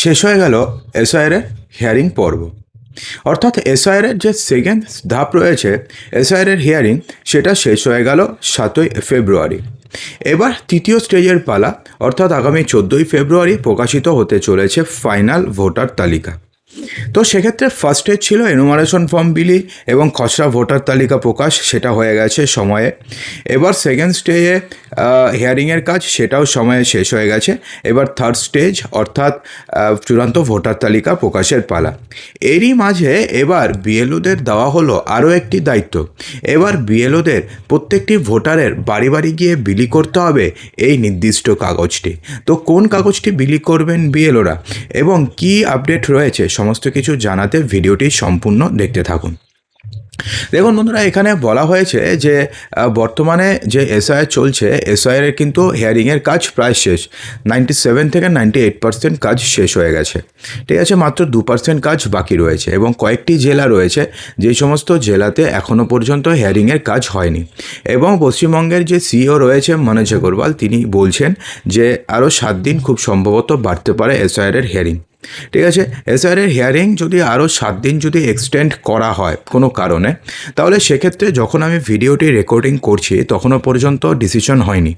শেষ হয়ে গেল এসআইআরের হিয়ারিং পর্ব। অর্থাৎ এসআইআরের যে সেকেন্ড ধাপ রয়েছে এসআইআরের হিয়ারিং, সেটা শেষ হয়ে গেল 7ই ফেব্রুয়ারি। এবার তৃতীয় স্টেজের পালা, অর্থাৎ আগামী 14ই ফেব্রুয়ারি প্রকাশিত হতে চলেছে ফাইনাল ভোটার তালিকা। তো সেক্ষেত্রে ফার্স্ট স্টেজ ছিল এনুমারেশন ফর্ম বিলি এবং খসড়া ভোটার তালিকা প্রকাশ, সেটা হয়ে গেছে সময়ে। এবার সেকেন্ড স্টেজে হিয়ারিংয়ের কাজ, সেটাও সময়ে শেষ হয়ে গেছে। এবার থার্ড স্টেজ অর্থাৎ চূড়ান্ত ভোটার তালিকা প্রকাশের পালা। এরই মাঝে এবার বিএলওদের দেওয়া হলো আরও একটি দায়িত্ব। এবার বিএলওদের প্রত্যেকটি ভোটারের বাড়ি বাড়ি গিয়ে বিলি করতে হবে এই নির্দিষ্ট কাগজটি। তো কোন কাগজটি বিলি করবেন বিএলওরা এবং কী আপডেট রয়েছে সমস্ত কিছু জানাতে ভিডিওটি সম্পূর্ণ দেখতে থাকুন। দেখুন বন্ধুরা, এখানে বলা হয়েছে যে বর্তমানে যে এসআইআর চলছে, এসআইআরের কিন্তু হিয়ারিংয়ের কাজ প্রায় শেষ। 97 থেকে 98% কাজ শেষ হয়ে গেছে। ঠিক আছে, মাত্র 2% কাজ বাকি রয়েছে এবং কয়েকটি জেলা রয়েছে যে সমস্ত জেলাতে এখনও পর্যন্ত হিয়ারিংয়ের কাজ হয়নি। এবং পশ্চিমবঙ্গের যে সিইও রয়েছে মনোজ আগরওয়াল, তিনি বলছেন যে আরও 7 দিন খুব সম্ভবত বাড়তে পারে এসআইআরের হিয়ারিং। ঠিক আছে, এসআইআরের হিয়ারিং যদি আরও 7 দিন যদি এক্সটেন্ড করা হয় কোনো কারণে, তাহলে সেক্ষেত্রে যখন আমি ভিডিওটি রেকর্ডিং করছি তখনও পর্যন্ত ডিসিশন হয়নি।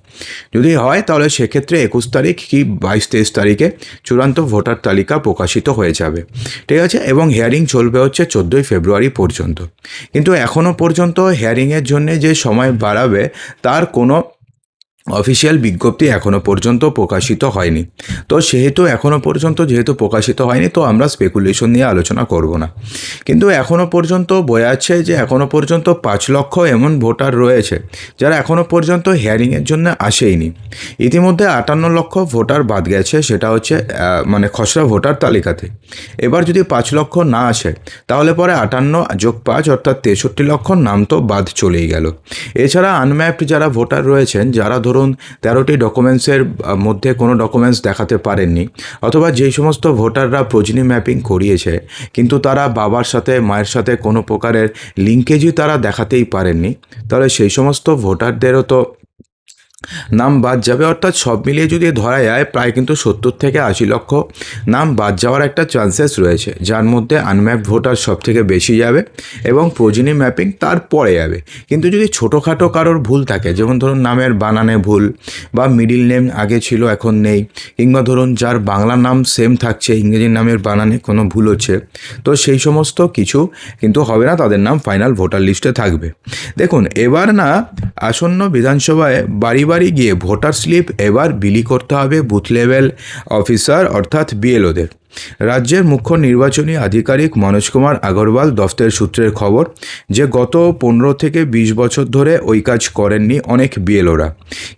যদি হয় তাহলে সেক্ষেত্রে 21 তারিখ কি 22-23 তারিখে চূড়ান্ত ভোটার তালিকা প্রকাশিত হয়ে যাবে। ঠিক আছে, এবং হিয়ারিং চলবে হচ্ছে 14ই ফেব্রুয়ারি পর্যন্ত। কিন্তু এখনও পর্যন্ত হিয়ারিংয়ের জন্য যে সময় বাড়াবে তার কোনো অফিসিয়াল বিজ্ঞপ্তি এখনও পর্যন্ত প্রকাশিত হয়নি। তো সেহেতু এখনও পর্যন্ত যেহেতু প্রকাশিত হয়নি, তো আমরা স্পেকুলেশন নিয়ে আলোচনা করব না। কিন্তু এখনও পর্যন্ত বোঝাচ্ছে যে এখনও পর্যন্ত 5 লক্ষ এমন ভোটার রয়েছে যারা এখনও পর্যন্ত হিয়ারিংয়ের জন্য আসেইনি। ইতিমধ্যে 58 লক্ষ ভোটার বাদ গেছে, সেটা হচ্ছে মানে খসড়া ভোটার তালিকাতে। এবার যদি 5 লক্ষ না আসে তাহলে পরে 58 যোগ 5 অর্থাৎ 63 লক্ষ নাম তো বাদ চলেই গেল। এছাড়া আনম্যাপড যারা ভোটার রয়েছেন, যারা ধরুন 13টি ডকুমেন্টসের মধ্যে কোনো ডকুমেন্টস দেখাতে পারেননি, অথবা যেই সমস্ত ভোটাররা প্রোজনি ম্যাপিং করিয়েছে কিন্তু তারা বাবার সাথে মায়ের সাথে কোনো প্রকারের লিঙ্কেজই তারা দেখাতেই পারেননি, তাহলে সেই সমস্ত ভোটারদেরও তো নাম বাদ যাবে। অর্থাৎ সব মিলিয়ে যদি ধরা যায় প্রায় কিন্তু 70 থেকে 80 লক্ষ নাম বাদ যাওয়ার একটা চান্সেস রয়েছে, যার মধ্যে আনম্যাপড ভোটার সব থেকে বেশি যাবে এবং প্রোজনি ম্যাপিং তারপরে যাবে। কিন্তু যদি ছোটোখাটো কারোর ভুল থাকে, যেমন ধরুন নামের বানানে ভুল বা মিডিল নেম আগে ছিল এখন নেই, কিংবা ধরুন যার বাংলা নাম সেম থাকছে ইংরেজি নামের বানানে কোনো ভুল হচ্ছে, তো সেই সমস্ত কিছু কিন্তু হবে না, তাদের নাম ফাইনাল ভোটার লিস্টে থাকবে। দেখুন, এবার না আসন্ন বিধানসভায় বাড়ি বাড়ি গিয়ে ভোটার স্লিপ এবার বিলি করতে হবে বুথ লেভেল অফিসার অর্থাৎ বিএলওদের। রাজ্যের মুখ্য নির্বাচনী আধিকারিক মনোজ কুমার আগরওয়াল দফতরের সূত্রের খবর যে গত 15 থেকে 20 বছর ধরে ওই কাজ করেননি অনেক বিএলওরা,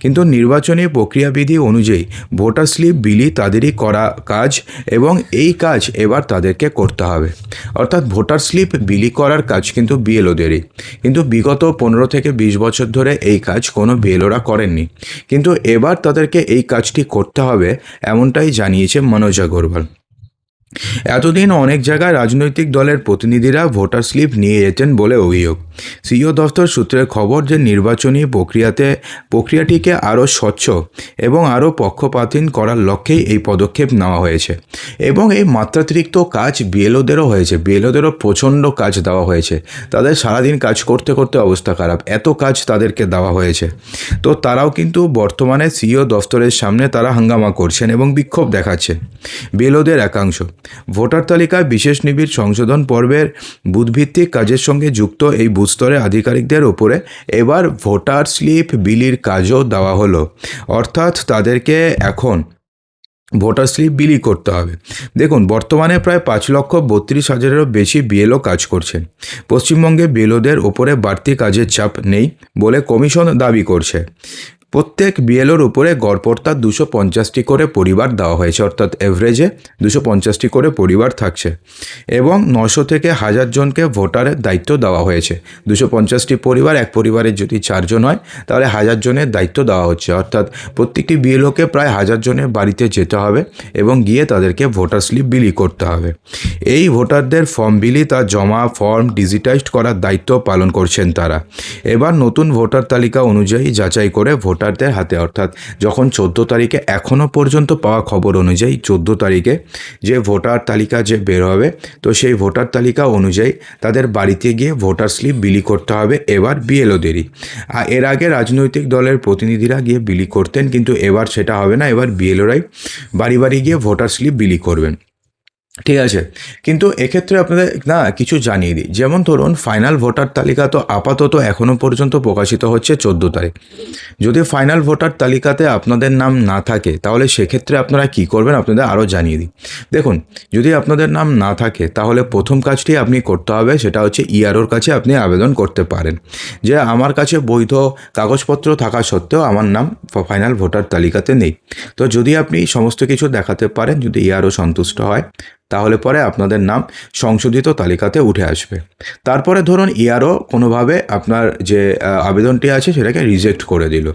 কিন্তু নির্বাচনী প্রক্রিয়াবিধি অনুযায়ী ভোটার স্লিপ বিলি তাদেরই করা কাজ এবং এই কাজ এবার তাদেরকে করতে হবে। অর্থাৎ ভোটার স্লিপ বিলি করার কাজ কিন্তু বিএলওদেরই, কিন্তু বিগত 15 থেকে 20 বছর ধরে এই কাজ কোনো বিএলওরা করেননি, কিন্তু এবার তাদেরকে এই কাজটি করতে হবে, এমনটাই জানিয়েছে মনোজ আগরওয়াল। এতদিন অনেক জায়গায় রাজনৈতিক দলের প্রতিনিধিরা ভোটার স্লিপ নিয়ে যেতেন বলে অভিযোগ। সিইও দফতর সূত্রের খবর যে নির্বাচনী প্রক্রিয়াটিকে আরও স্বচ্ছ এবং আরও পক্ষপাতহীন করার লক্ষ্যেই এই পদক্ষেপ নেওয়া হয়েছে এবং এই মাত্রাতিরিক্ত কাজ বিএলওদেরও হয়েছে। বিএলওদেরও প্রচণ্ড কাজ দেওয়া হয়েছে, তাদের সারাদিন কাজ করতে করতে অবস্থা খারাপ, এত কাজ তাদেরকে দেওয়া হয়েছে। তো তারাও কিন্তু বর্তমানে সিইও দফতরের সামনে তারা হাঙ্গামা করছেন এবং বিক্ষোভ দেখাচ্ছেন। বিএলওদের একাংশ ভোটার তালিকায় বিশেষ নিবিড় সংশোধন পর্বের বুথভিত্তিক কাজের সঙ্গে যুক্ত এই বুথ স্তরের আধিকারিকদের ওপরে এবার ভোটার স্লিপ বিলির কাজও দেওয়া হলো, অর্থাৎ তাদেরকে এখন ভোটার স্লিপ বিলি করতে হবে। দেখুন, বর্তমানে প্রায় 5,32,000-এরও বেশি বিএলও কাজ করছেন। পশ্চিমবঙ্গে বিএলওদের ওপরে বাড়তি কাজের চাপ নেই বলে কমিশন দাবি করছে। প্রত্যেক বিএলওর উপরে গড়পড়তা 250টি করে পরিবার দেওয়া হয়েছে, অর্থাৎ এভারেজে 250টি করে পরিবার থাকছে এবং 900 থেকে 1000 জনকে ভোটারের দায়িত্ব দেওয়া হয়েছে। 250টি পরিবার, এক পরিবারের যদি 4 জন হয় তাহলে 1000 জনের দায়িত্ব দেওয়া হচ্ছে, অর্থাৎ প্রত্যেকটি বিএলওকে প্রায় 1000 জনের বাড়িতে যেতে হবে এবং গিয়ে তাদেরকে ভোটার স্লিপ বিলি করতে হবে। এই ভোটারদের ফর্ম বিলি তা জমা ফর্ম ডিজিটাইজড করার দায়িত্ব পালন করছেন তারা। এবার নতুন ভোটার তালিকা অনুযায়ী যাচাই করে ভোটার ভোটারদের হাতে, অর্থাৎ যখন 14 তারিখে এখনও পর্যন্ত পাওয়া খবর অনুযায়ী 14 তারিখে যে ভোটার তালিকা যে বের হবে, তো সেই ভোটার তালিকা অনুযায়ী তাদের বাড়িতে গিয়ে ভোটার স্লিপ বিলি করতে হবে এবার বিএলওদেরই। এর আগে রাজনৈতিক দলের প্রতিনিধিরা গিয়ে বিলি করতেন, কিন্তু এবার সেটা হবে না, এবার বিএলওরাই বাড়ি বাড়ি গিয়ে ভোটার স্লিপ বিলি করবেন। ঠিক আছে, কিন্তু এক্ষেত্রে আপনাদের না কিছু জানিয়ে দিই, যেমন ধরুন ফাইনাল ভোটার তালিকা তো আপাতত এখনও পর্যন্ত প্রকাশিত হচ্ছে 14 তারিখ। যদি ফাইনাল ভোটার তালিকাতে আপনাদের নাম না থাকে তাহলে সেক্ষেত্রে আপনারা কি করবেন আপনাদের আরও জানিয়ে দিই। দেখুন, যদি আপনাদের নাম না থাকে তাহলে প্রথম কাজটি আপনি করতে হবে, সেটা হচ্ছে ইআরওর কাছে আপনি আবেদন করতে পারেন যে আমার কাছে বৈধ কাগজপত্র থাকা সত্ত্বেও আমার নাম ফাইনাল ভোটার তালিকাতে নেই। তো যদি আপনি সমস্ত কিছু দেখাতে পারেন, যদি ইআরও সন্তুষ্ট হয়, তাহলে পরে আপনাদের নাম সংশোধিত তালিকাতে উঠে আসবে। তারপরে ধরুন ইআরও কোনোভাবে আপনার যে আবেদনটি আছে সেটাকে রিজেক্ট করে দিল,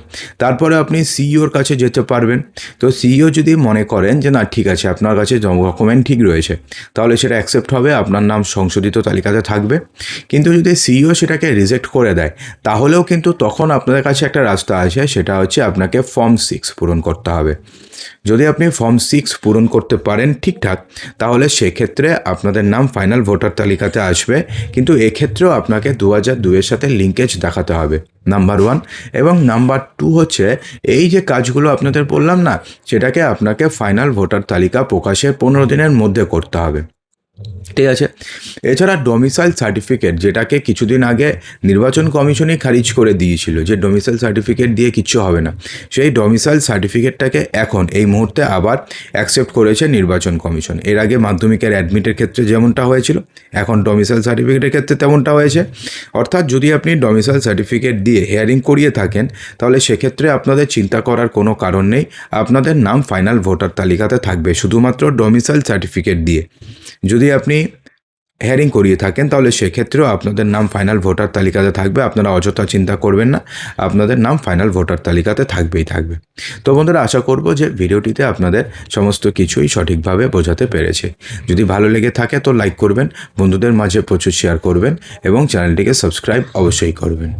তারপরে আপনি সিইওর কাছে যেতে পারবেন। তো সিইও যদি মনে করেন যে না ঠিক আছে আপনার কাছে ডকুমেন্ট ঠিক রয়েছে, তাহলে সেটা অ্যাকসেপ্ট হবে, আপনার নাম সংশোধিত তালিকাতে থাকবে। কিন্তু যদি সিইও সেটাকে রিজেক্ট করে দেয় তাহলেও কিন্তু তখন আপনাদের কাছে একটা রাস্তা আছে, সেটা হচ্ছে আপনাকে ফর্ম 6 পূরণ করতে হবে। যদি আপনি ফর্ম 6 পূরণ করতে পারেন ঠিকঠাক, তাহলে সেক্ষেত্রে আপনাদের নাম ফাইনাল ভোটার তালিকাতে আসবে। কিন্তু এক্ষেত্রেও আপনাকে 2002-এর সাথে লিঙ্কেজ দেখাতে হবে, নাম্বার 1। এবং নাম্বার 2 হচ্ছে এই যে কাজগুলো আপনাদের বললাম না, সেটাকে আপনাকে ফাইনাল ভোটার তালিকা প্রকাশের 15 দিনের মধ্যে করতে হবে। ঠিক আছে, এছাড়া ডোমিসাইল সার্টিফিকেট, যেটাকে কিছুদিন আগে নির্বাচন কমিশনই খারিজ করে দিয়েছিল যে ডোমিসাইল সার্টিফিকেট দিয়ে কিচ্ছু হবে না, সেই ডোমিসাইল সার্টিফিকেটটাকে এখন এই মুহূর্তে আবার অ্যাকসেপ্ট করেছে নির্বাচন কমিশন। এর আগে মাধ্যমিকের অ্যাডমিটের ক্ষেত্রে যেমনটা হয়েছিল, এখন ডোমিসাইল সার্টিফিকেটের ক্ষেত্রে তেমনটা হয়েছে। অর্থাৎ যদি আপনি ডোমিসাইল সার্টিফিকেট দিয়ে হিয়ারিং করিয়ে থাকেন তাহলে সেক্ষেত্রে আপনাদের চিন্তা করার কোনো কারণ নেই, আপনাদের নাম ফাইনাল ভোটার তালিকাতে থাকবে শুধুমাত্র ডোমিসাইল সার্টিফিকেট দিয়ে। যদি আপনি হিয়ারিং করিয়ে থাকেন তাহলে সেক্ষেত্রেও আপনাদের নাম ফাইনাল ভোটার তালিকাতে থাকবে, আপনারা অযথা চিন্তা করবেন না, আপনাদের নাম ফাইনাল ভোটার তালিকাতে থাকবেই থাকবে। তো বন্ধুরা, আশা করব যে ভিডিওটিতে আপনাদের সমস্ত কিছুই সঠিকভাবে বোঝাতে পেরেছে। যদি ভালো লেগে থাকে তো লাইক করবেন, বন্ধুদের মাঝে প্রচুর শেয়ার করবেন এবং চ্যানেলটিকে সাবস্ক্রাইব অবশ্যই করবেন।